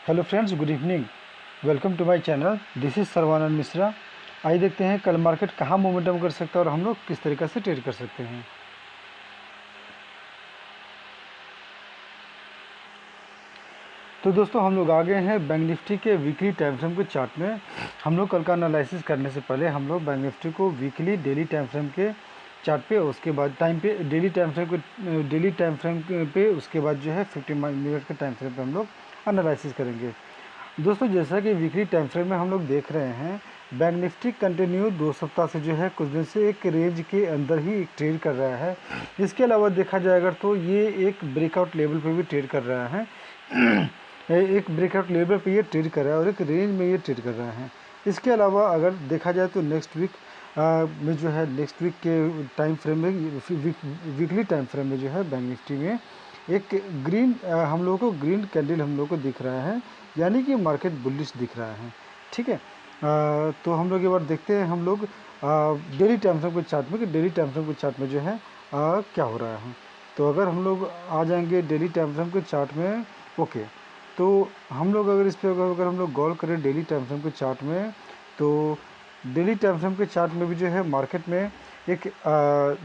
Hello friends, good evening. Welcome to my channel. This is Sarvanand Mishra. आइए देखते हैं कल मार्केट कहाँ मोमेंटम कर सकता है और हम लोग किस तरीक़े से ट्रेड कर सकते हैं। तो दोस्तों, हम लोग आ गए हैं बैंक निफ्टी के वीकली टाइम फ्रेम के चार्ट में। हम लोग कल का एनालिसिस करने से पहले हम लोग बैंक निफ्टी को वीकली डेली टाइम फ्रेम के चार्ट पे, उसके बाद टाइम पे डेली टाइम फ्रेम पे उसके बाद जो है 50 मिनट के टाइम फ्रेम पे हम लोग एनालिसिस करेंगे। दोस्तों, जैसा कि वीकली टाइम फ्रेम में हम लोग देख रहे हैं, बैंक निफ्टी कंटिन्यू 2 सप्ताह से जो है कुछ दिन से एक रेंज के अंदर ही ट्रेड कर रहा है। इसके अलावा देखा जाए अगर तो ये एक ब्रेकआउट लेवल पे भी ट्रेड कर रहा है एक ब्रेकआउट लेवल पे ये ट्रेड कर रहा है और एक रेंज में ये ट्रेड कर रहा है। इसके अलावा अगर देखा जाए तो नेक्स्ट वीक में जो है, नेक्स्ट वीक के टाइम फ्रेम में, वीकली टाइम फ्रेम में जो है बैंक निफ्टी में एक ग्रीन हम लोगों को ग्रीन कैंडल हम लोग को दिख रहा है, यानी कि मार्केट बुलिश दिख रहा है। ठीक है, तो हम लोग एक बार देखते हैं हम लोग डेली टाइम फ्रेम के चार्ट में कि डेली टाइम फ्रेम के चार्ट में जो है क्या हो रहा है। तो अगर हम लोग आ जाएंगे डेली टाइम फ्रेम के चार्ट में, ओके, तो हम लोग अगर इस पर अगर हम लोग गौर करें डेली टाइम फ्रेम के चार्ट में, तो डेली टाइम फ्रेम के चार्ट में भी जो है मार्केट में एक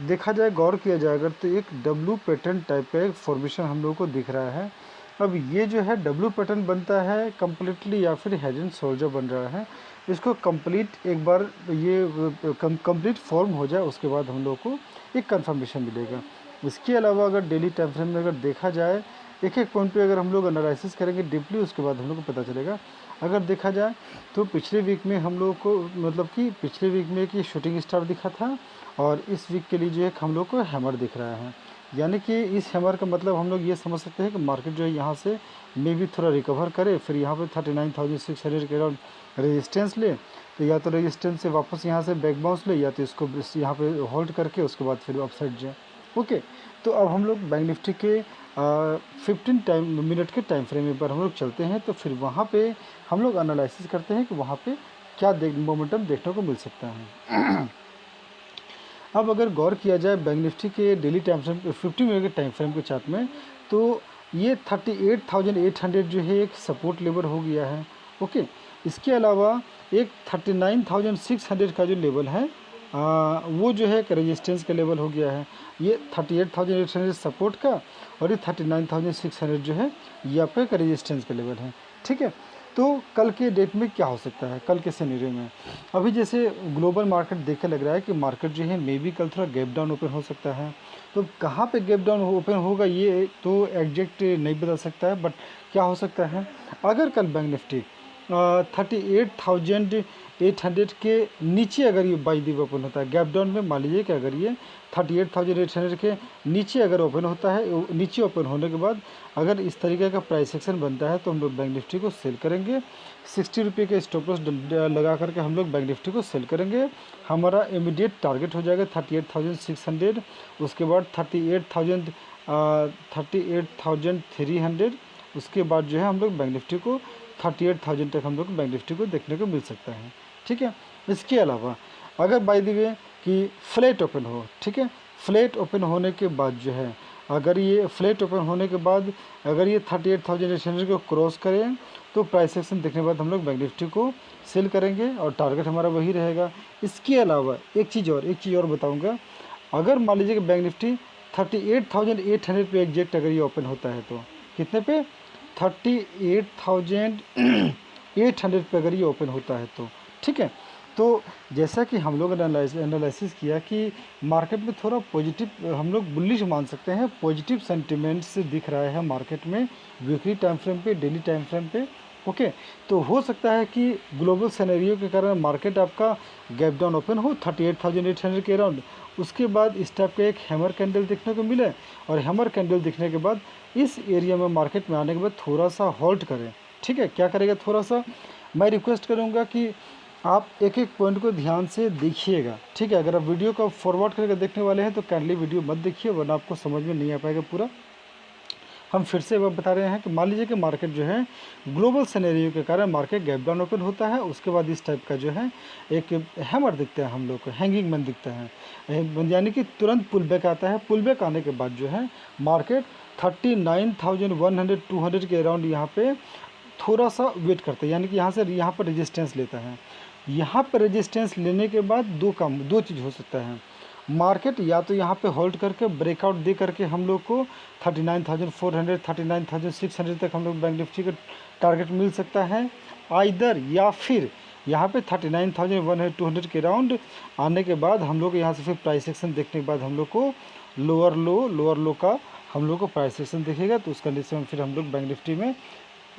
देखा जाए, गौर किया जाए अगर, तो एक डब्लू पैटर्न टाइप का एक फॉर्मेशन हम लोगों को दिख रहा है। अब ये जो है डब्लू पैटर्न बनता है कम्प्लीटली या फिर हेड एंड शोल्डर बन रहा है। इसको कंप्लीट एक बार ये कंप्लीट फॉर्म हो जाए, उसके बाद हम लोग को एक कंफर्मेशन मिलेगा। इसके अलावा अगर डेली टाइम फ्रेम में अगर देखा जाए, एक एक पॉइंट पे अगर हम लोग एनालिसिस करेंगे डीपली, उसके बाद हम लोग को पता चलेगा। अगर देखा जाए तो पिछले वीक में हम लोग को, मतलब कि पिछले वीक में एक ये शूटिंग स्टार दिखा था और इस वीक के लिए जो है हम लोग को हैमर दिख रहा है। यानी कि इस हैमर का मतलब हम लोग ये समझ सकते हैं कि मार्केट जो है यहाँ से मे भी थोड़ा रिकवर करे, फिर यहाँ पे 39,600 के अराउंड रेजिस्टेंस ले, तो या तो रेजिस्टेंस से वापस यहाँ से बैक बाउंस ले, या तो इसको यहाँ पे होल्ड करके उसके बाद फिर अपसाइड जाए। ओके, तो अब हम लोग बैंक निफ्टी के 15 मिनट के टाइम फ्रेम पर हम लोग चलते हैं, तो फिर वहाँ पे हम लोग एनालिसिस करते हैं कि वहाँ पे क्या मोमेंटम देखने को मिल सकता है। अब अगर गौर किया जाए बैंक निफ्टी के डेली टाइम फ्रेम 50 मिनट के टाइम फ्रेम के चार्ट में, तो ये 38,800 जो है एक सपोर्ट लेवल हो गया है। ओके, इसके अलावा एक 39,600 का जो लेवल है वो जो है एक रेजिस्टेंस का लेवल हो गया है। ये 38,800 सपोर्ट का और ये 39,600 जो है ये आपका एक रेजिस्टेंस का लेवल है। ठीक है, तो कल के डेट में क्या हो सकता है, कल के सिनेरियो में अभी जैसे ग्लोबल मार्केट देखे लग रहा है कि मार्केट जो है मे बी कल थोड़ा गैप डाउन ओपन हो सकता है। तो कहाँ पे गैप डाउन ओपन होगा ये तो एग्जैक्ट नहीं बता सकता है, बट क्या हो सकता है, अगर कल बैंक निफ्टी 38,800 के नीचे अगर ये बाई दी ओपन होता है, गैप डाउन में मान लीजिए कि अगर ये 38,800 के नीचे अगर ओपन होता है, नीचे ओपन होने के बाद अगर इस तरीके का प्राइस एक्शन बनता है, तो हम लोग बैंक निफ्टी को सेल करेंगे। 60 रुपये के स्टॉप लॉस लगा करके हम लोग बैंक निफ्टी को सेल करेंगे। हमारा इमीडिएट टारगेट हो जाएगा 38,600, उसके बाद 38,300, उसके बाद जो है हम लोग बैंक निफ्टी को 38,000 तक हम लोग बैंक निफ्टी को देखने को मिल सकता है। ठीक है, इसके अलावा अगर बाय द वे कि फ्लैट ओपन हो, ठीक है, फ्लैट ओपन होने के बाद जो है, अगर ये फ्लैट ओपन होने के बाद अगर ये 38,800 को क्रॉस करें, तो प्राइस एक्शन देखने के बाद हम लोग बैंक निफ्टी को सेल करेंगे और टारगेट हमारा वही रहेगा। इसके अलावा एक चीज़ और बताऊंगा, अगर मान लीजिए कि बैंक निफ्टी 38,800 पे एग्जैक्ट अगर ये ओपन होता है, तो कितने पे, 38,800 पे अगर ये ओपन होता है तो ठीक है। तो जैसा कि हम लोग एनालिसिस किया कि मार्केट में थोड़ा पॉजिटिव हम लोग बुलिश मान सकते हैं, पॉजिटिव सेंटिमेंट्स दिख रहा है मार्केट में वीकली टाइम फ्रेम पे, डेली टाइम फ्रेम पे। ओके, तो हो सकता है कि ग्लोबल सिनेरियो के कारण मार्केट आपका गैप डाउन ओपन हो 38,800 के अराउंड, उसके बाद इस टाइप का एक हैमर कैंडल देखने को मिले, और हैमर कैंडल दिखने के बाद इस एरिया में मार्केट में आने के बाद थोड़ा सा होल्ड करें। ठीक है, क्या करेगा, थोड़ा सा मैं रिक्वेस्ट करूंगा कि आप एक एक पॉइंट को ध्यान से देखिएगा। ठीक है, अगर आप वीडियो को फॉरवर्ड करके देखने वाले हैं तो काइंडली वीडियो मत देखिए, वरना आपको समझ में नहीं आ पाएगा पूरा। हम फिर से बता रहे हैं कि मान लीजिए कि मार्केट जो है ग्लोबल सिनेरियो के कारण मार्केट गैप डाउन ओपन होता है, उसके बाद इस टाइप का जो है एक हैमर दिखता है हम लोग को, हैंगिंग मैन दिखता है, यानी कि तुरंत पुल बैक आता है। पुल बैक आने के बाद जो है मार्केट 39,100 200 के अराउंड यहाँ पे थोड़ा सा वेट करता है, यानी कि यहाँ से यहाँ पर रेजिस्टेंस लेता है। यहाँ पर रेजिस्टेंस लेने के बाद दो चीज़ हो सकता है। मार्केट या तो यहाँ पे होल्ड करके ब्रेकआउट दे करके हम लोग को 39,400 39,600 तक हम लोग बैंक निफ्टी का टारगेट मिल सकता है आइदर, या फिर यहाँ पे 39,100 के राउंड आने के बाद हम लोग यहाँ से फिर प्राइस एक्शन देखने के बाद हम लोग को लोअर लो का हम लोग को प्राइस एक्शन दिखेगा। तो उस कंडीशन में फिर हम लोग बैंक निफ्टी में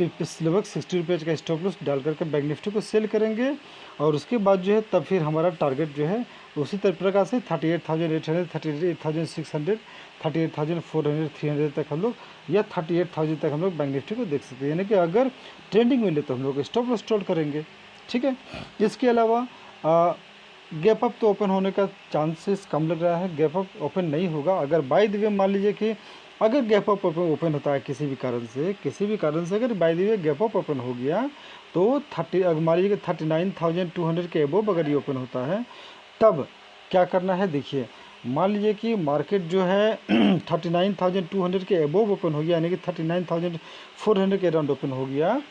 लगभग 60 रुपये का स्टॉप लॉस डाल करके बैंक निफ्टी को सेल करेंगे। और उसके बाद जो है तब फिर हमारा टारगेट जो है उसी प्रकार से 38,800 38,600 38,400 300 तक हम लोग, या 38,000 तक हम लोग बैंक निफ्टी को देख सकते हैं। यानी कि अगर ट्रेंडिंग मिले तो हम लोग स्टॉप लॉस टोल करेंगे, ठीक है। इसके अलावा गैप अप तो ओपन होने का चांसेस कम लग रहा है, गैप अप ओपन नहीं होगा। अगर बाय द वे मान लीजिए कि अगर गैप अप ओपन होता है किसी भी कारण से अगर by the way gap up open हो गया तो मान लीजिए कि 39,200 के अबोव अगर ये ओपन होता है तब क्या करना है। देखिए, मान लीजिए कि मार्केट जो है 39,200 के अबोव ओपन हो गया, यानी कि 39,400 के अराउंड ओपन हो गया,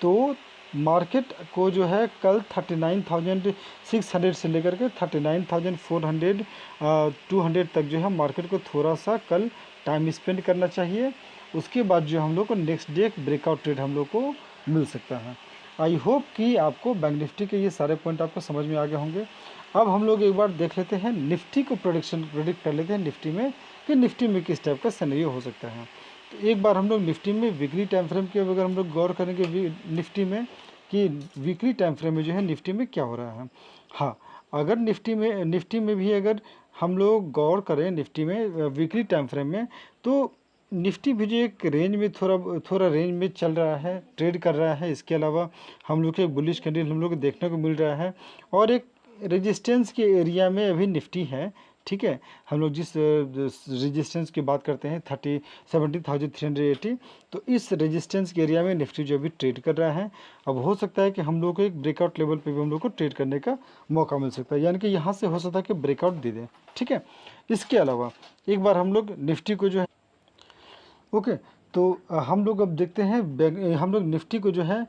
तो मार्केट को जो है कल 39,600 से लेकर के 39,400 200 तक जो है मार्केट को थोड़ा सा कल टाइम स्पेंड करना चाहिए। उसके बाद जो हम लोग को नेक्स्ट डे ब्रेकआउट ट्रेड हम लोग को मिल सकता है। आई होप कि आपको बैंक निफ्टी के ये सारे पॉइंट आपको समझ में आ गए होंगे। अब हम लोग एक बार देख लेते हैं निफ्टी को प्रेडिक्ट कर लेते हैं निफ्टी में कि निफ्टी में किस टाइप का सिनेरियो हो सकता है। तो एक बार हम लोग निफ्टी में वीकली टाइम फ्रेम के अगर हम लोग गौर करेंगे निफ्टी में कि वीकली टाइम फ्रेम में जो है निफ्टी में क्या हो रहा है। हाँ, अगर निफ्टी में भी अगर हम लोग गौर करें निफ्टी में वीकली टाइम फ्रेम में, तो निफ्टी भी जो एक रेंज में थोड़ा रेंज में चल रहा है, ट्रेड कर रहा है। इसके अलावा हम लोग के बुलिश कैंडल हम लोग को देखने को मिल रहा है और एक रेजिस्टेंस के एरिया में अभी निफ्टी है, ठीक है। हम लोग जिस रेजिस्टेंस की बात करते हैं 70,380, तो इस रेजिस्टेंस के एरिया में निफ्टी जो अभी ट्रेड कर रहा है। अब हो सकता है कि हम लोग को एक ब्रेकआउट लेवल पे भी हम लोग को ट्रेड करने का मौका मिल सकता है, यानी कि यहाँ से हो सकता है कि ब्रेकआउट दे दें, ठीक है। इसके अलावा एक बार हम लोग निफ्टी को जो है ओके, तो हम लोग अब देखते हैं हम लोग निफ्टी को जो है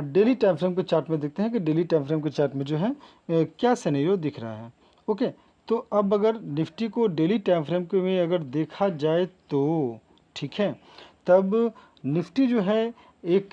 डेली टाइम फ्रेम के चार्ट में देखते हैं कि डेली टाइम फ्रेम के चार्ट में जो है क्या सिनेरियो दिख रहा है। ओके, तो अब अगर निफ्टी को डेली टाइम फ्रेम के में अगर देखा जाए तो ठीक है, तब निफ्टी जो है एक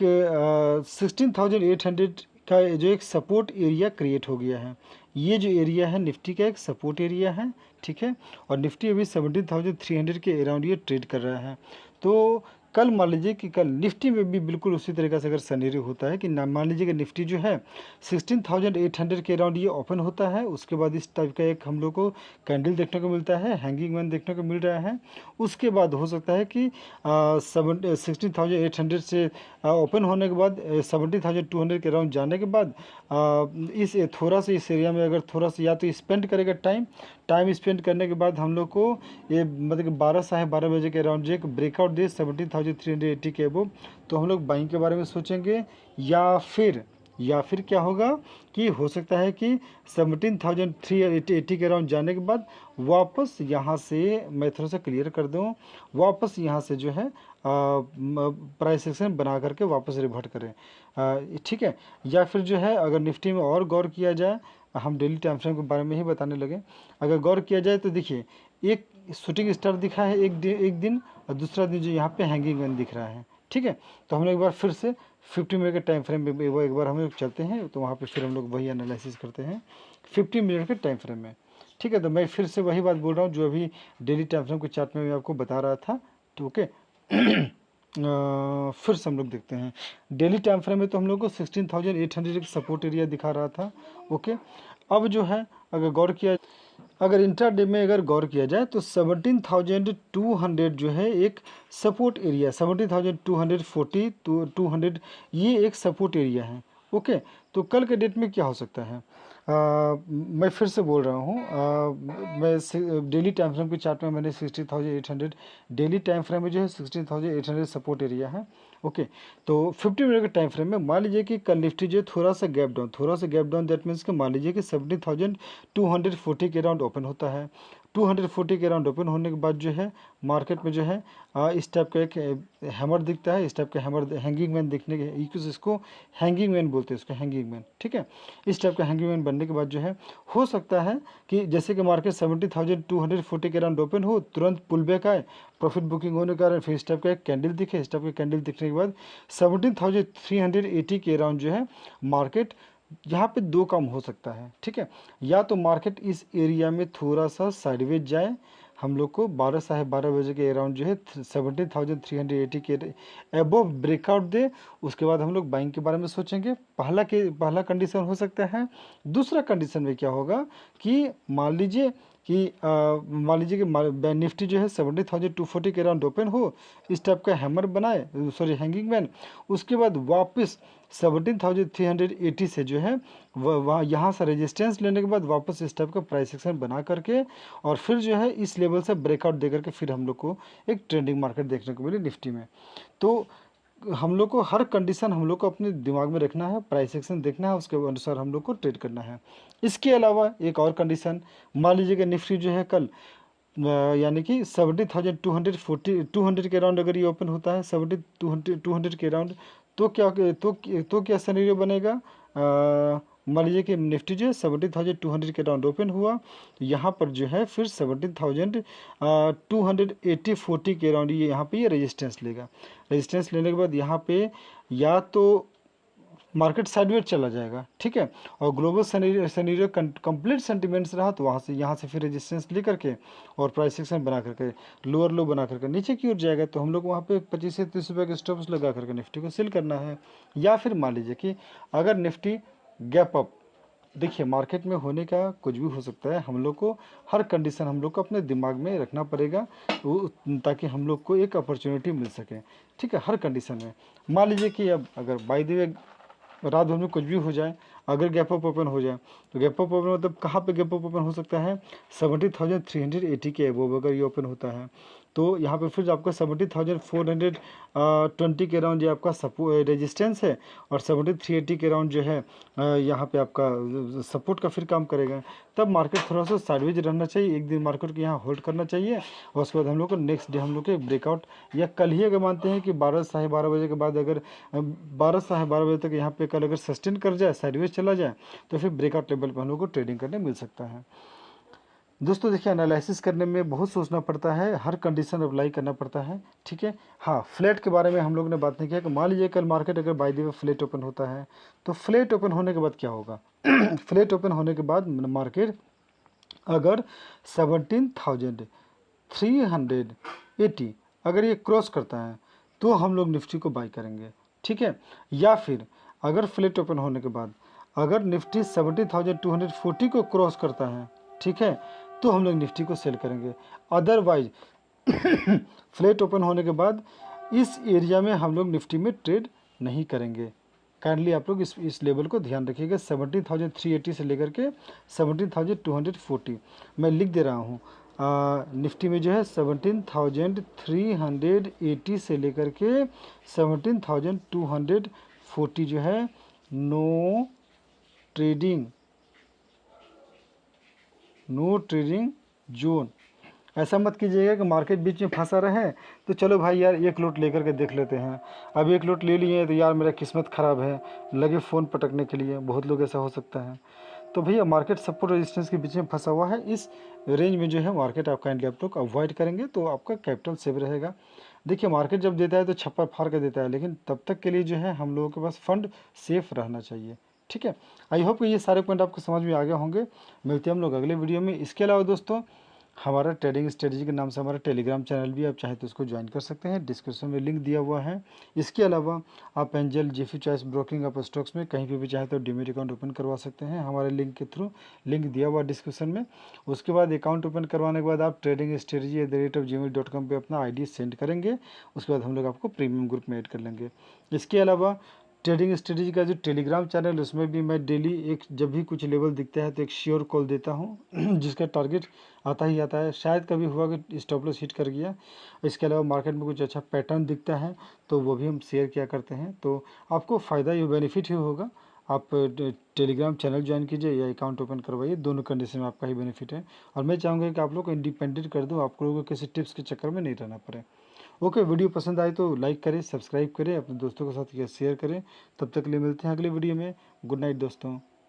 16,800 का जो एक सपोर्ट एरिया क्रिएट हो गया है। ये जो एरिया है निफ्टी का एक सपोर्ट एरिया है, ठीक है। और निफ्टी अभी 17,300 के अराउंड ये ट्रेड कर रहा है। तो कल मान लीजिए कि कल निफ्टी में भी बिल्कुल उसी तरीके से अगर सिनेरियो होता है कि मान लीजिए कि निफ्टी जो है 16,800 के अराउंड ये ओपन होता है, उसके बाद इस टाइप का एक हम लोग को कैंडल देखने को मिलता है, हैंगिंग मैन देखने को मिल रहा है। उसके बाद हो सकता है कि 16,800 से ओपन होने के बाद 17,200 के अराउंड जाने के बाद इस थोड़ा सा इस एरिया में अगर थोड़ा सा या तो स्पेंड करेगा टाइम स्पेंड करने के बाद हम लोग को ये मतलब कि 12 बजे के अराउंड जो एक ब्रेकआउट दे 17,380 के अबव, तो हम लोग बाइंग के बारे में सोचेंगे। या फिर क्या होगा कि हो सकता है कि 17,380 के अराउंड जाने के बाद वापस यहाँ से मैं थोड़ा सा क्लियर कर दूँ, वापस यहाँ से जो है प्राइस एक्शन बना करके वापस रिवर्ट करें, ठीक है। या फिर जो है अगर निफ्टी में और गौर किया जाए, हम डेली टाइम फ्रेम के बारे में ही बताने लगे, अगर गौर किया जाए तो देखिए एक शूटिंग स्टार दिखा है एक दिन और दूसरा दिन जो यहाँ पे हैंगिंग मैन दिख रहा है, ठीक है। तो हम लोग एक बार फिर से 50 मिनट के टाइम फ्रेम में वो एक बार हम लोग चलते हैं, तो वहाँ पे फिर हम लोग वही एनालिसिस करते हैं 50 मिनट के टाइम फ्रेम में, ठीक है। तो मैं फिर से वही बात बोल रहा हूँ जो अभी डेली टाइम फ्रेम के चार्ट में मैं आपको बता रहा था, तो ओके। फिर से हम लोग देखते हैं डेली टाइम फ्रेम में, तो हम लोग को 16,800 एक सपोर्ट एरिया दिखा रहा था, ओके। अब जो है अगर इंट्राडे में अगर गौर किया जाए तो 17,200 जो है एक सपोर्ट एरिया, 17,240 to 200 ये एक सपोर्ट एरिया है, ओके। तो कल के डेट में क्या हो सकता है, मैं फिर से बोल रहा हूँ, मैं डेली टाइम फ्रेम के चार्ट में मैंने 60,800 डेली टाइम फ्रेम में जो है 16,800 सपोर्ट एरिया है, ओके। तो 50 मिनट के टाइम फ्रेम में मान लीजिए कि कल निफ्टी जो है थोड़ा सा गैप डाउन दैट मीन्स कि मान लीजिए कि 17,240 के अराउंड ओपन होता है, 240 के अराउंड ओपन होने के बाद जो है मार्केट में जो है इस टाइप का एक हैमर दिखता है, इस टाइप का हैमर हैंगिंग मैन दिखने के, इसको हैंगिंग मैन बोलते हैं, इसको हैंगिंग मैन, ठीक है। इस टाइप का हैंगिंग मैन बनने के बाद जो है हो सकता है कि जैसे कि मार्केट 70,240 के अराउंड ओपन हो, तुरंत पुल बैक आए, प्रॉफिट बुकिंग होने के कारण फिर इस टाइप का एक कैंडल दिखे, इस टाइप का कैंडल दिखने के बाद 17,380 के अराउंड जो है मार्केट, यहाँ पे दो काम हो सकता है, ठीक है। या तो मार्केट इस एरिया में थोड़ा सा साइडवेज जाए, हम लोग को 12-12:30 के अराउंड जो है 17,380 के अबव ब्रेकआउट दे, उसके बाद हम लोग बाइंग के बारे में सोचेंगे। पहला कंडीशन हो सकता है। दूसरा कंडीशन में क्या होगा कि मान लीजिए कि निफ्टी जो है 70,240 के अराउंड ओपन हो, इस टाइप का हैमर बनाए, सॉरी हैंगिंग मैन, उसके बाद वापस 17,380 से जो है वहाँ यहाँ से रेजिस्टेंस लेने के बाद वापस इस टाइप का प्राइस एक्शन बना करके और फिर जो है इस लेवल से ब्रेकआउट दे करके फिर हम लोग को एक ट्रेंडिंग मार्केट देखने को मिले निफ्टी में। तो हम लोग को हर कंडीशन हम लोग को अपने दिमाग में रखना है, प्राइस एक्शन देखना है, उसके अनुसार हम लोग को ट्रेड करना है। इसके अलावा एक और कंडीशन, मान लीजिए कि निफ्टी जो है कल यानी कि 70,200 के अराउंड अगर ये ओपन होता है 70,200 के अराउंड, तो क्या सिनेरियो बनेगा। मान लीजिए कि निफ्टी जो है 70,200 के अराउंड ओपन हुआ, यहाँ पर जो है फिर 17,280-40 के अराउंड ये यहाँ पे ये रेजिस्टेंस लेगा। रेजिस्टेंस लेने के बाद यहाँ पे या तो मार्केट साइडवेज चला जाएगा, ठीक है, और ग्लोबल सैनिरियो कंप्लीट सेंटिमेंट्स रहा तो यहाँ से फिर रेजिस्टेंस लेकर के और प्राइस एक्शन बना करके लोअर लो बना करके नीचे की ओर जाएगा, तो हम लोग वहाँ पे 25 से 30 रुपये के स्टॉप्स लगा करके निफ्टी को सेल करना है। या फिर मान लीजिए कि अगर निफ्टी गैप अप, देखिए मार्केट में होने का कुछ भी हो सकता है, हम लोग को हर कंडीशन हम लोग को अपने दिमाग में रखना पड़ेगा ताकि हम लोग को एक अपॉर्चुनिटी मिल सके, ठीक है, हर कंडीशन में। मान लीजिए कि अब अगर बाय द वे रात भर में कुछ भी हो जाए, अगर गैप अप ओपन हो जाए, तो गैप अप ओपन मतलब कहाँ पे गैप अप ओपन हो सकता है, 70,380 के अबव अगर ये ओपन होता है तो यहाँ पे फिर आपका 70,420 के अराउंड जो आपका रेजिस्टेंस है और 70,380 के अराउंड जो है यहाँ पे आपका सपोर्ट का फिर काम करेगा। तब मार्केट थोड़ा सा साइडवेज रहना चाहिए, एक दिन मार्केट को यहाँ होल्ड करना चाहिए और उसके बाद हम लोग को नेक्स्ट डे हम लोग के ब्रेकआउट, या कल ही अगर मानते हैं कि 12-12:30 बजे के बाद अगर 12-12:30 बजे तक यहाँ पे कल अगर सस्टेन कर जाए, साइडवेज चला जाए, तो फिर ब्रेकआउट लेवल पर हम लोग को ट्रेडिंग करने मिल सकता है। दोस्तों देखिए एनालिसिस करने में बहुत सोचना पड़ता है, हर कंडीशन अप्लाई करना पड़ता है, ठीक है। हाँ, फ्लैट के बारे में हम लोग ने बात नहीं किया कि मान लीजिए कल मार्केट अगर by the way flat open होता है, तो फ्लैट ओपन होने के बाद क्या होगा फ्लैट ओपन होने के बाद मार्केट अगर 17,380 अगर ये क्रॉस करता है तो हम लोग निफ्टी को बाई करेंगे, ठीक है। या फिर अगर फ्लैट ओपन होने के बाद अगर निफ्टी 70,240 को क्रॉस करता है, ठीक है, तो हम लोग निफ्टी को सेल करेंगे। अदरवाइज फ्लैट ओपन होने के बाद इस एरिया में हम लोग निफ्टी में ट्रेड नहीं करेंगे। काइंडली आप लोग इस लेवल को ध्यान रखिएगा, 70,380 से लेकर के 70,240 मैं लिख दे रहा हूँ। निफ्टी में जो है 17,380 से लेकर के 17,240 जो है नो ट्रेडिंग जोन। ऐसा मत कीजिएगा कि मार्केट बीच में फंसा रहे तो चलो भाई यार एक लोट लेकर के देख लेते हैं, अब एक लोट ले लिए तो यार मेरा किस्मत ख़राब है, लगे फ़ोन पटकने के लिए। बहुत लोग ऐसा हो सकता है। तो भैया मार्केट सपोर्ट रेजिस्टेंस के बीच में फंसा हुआ है, इस रेंज में जो है मार्केट आप काइंडली आप लोग अवॉइड करेंगे तो आपका कैपिटल सेव रहेगा। देखिए मार्केट जब देता है तो छप्पर फाड़ कर देता है, लेकिन तब तक के लिए जो है हम लोगों के पास फंड सेफ रहना चाहिए, ठीक है। आई होप कि ये सारे पॉइंट आपको समझ में आ गए होंगे। मिलते हैं हम लोग अगले वीडियो में। इसके अलावा दोस्तों हमारा ट्रेडिंग स्ट्रेटजी के नाम से हमारा टेलीग्राम चैनल भी आप चाहे तो उसको ज्वाइन कर सकते हैं, डिस्क्रिप्शन में लिंक दिया हुआ है। इसके अलावा आप एंजल जीफी चॉइस ब्रोकिंग ऑफ स्टॉक्स में कहीं पे भी चाहे तो डीमेट अकाउंट ओपन करवा सकते हैं हमारे लिंक के थ्रू, लिंक दिया हुआ डिस्क्रिप्शन में। उसके बाद अकाउंट ओपन करवाने के बाद आप tradingstrategy@gmail.com पर अपना ID सेंड करेंगे, उसके बाद हम लोग आपको प्रीमियम ग्रुप में ऐड कर लेंगे। इसके अलावा ट्रेडिंग स्ट्रेटजी का जो टेलीग्राम चैनल उसमें भी मैं डेली एक जब भी कुछ लेवल दिखता है तो एक श्योर कॉल देता हूँ जिसका टारगेट आता ही आता है। शायद कभी हुआ कि स्टॉप लॉस हिट कर गया। इसके अलावा मार्केट में कुछ अच्छा पैटर्न दिखता है तो वो भी हम शेयर किया करते हैं, तो आपको फ़ायदा ये बेनिफिट ही होगा आप टेलीग्राम चैनल ज्वाइन कीजिए या अकाउंट ओपन करवाइए, दोनों कंडीशन में आपका ही बेनिफिट है। और मैं चाहूँगा कि आप लोग को इंडिपेंडेंट कर दूँ, आप लोगों को किसी टिप्स के चक्कर में नहीं रहना पड़े। ओके, वीडियो पसंद आए तो लाइक करें, सब्सक्राइब करें, अपने दोस्तों के साथ शेयर करें। तब तक के लिए मिलते हैं अगले वीडियो में। गुड नाइट दोस्तों।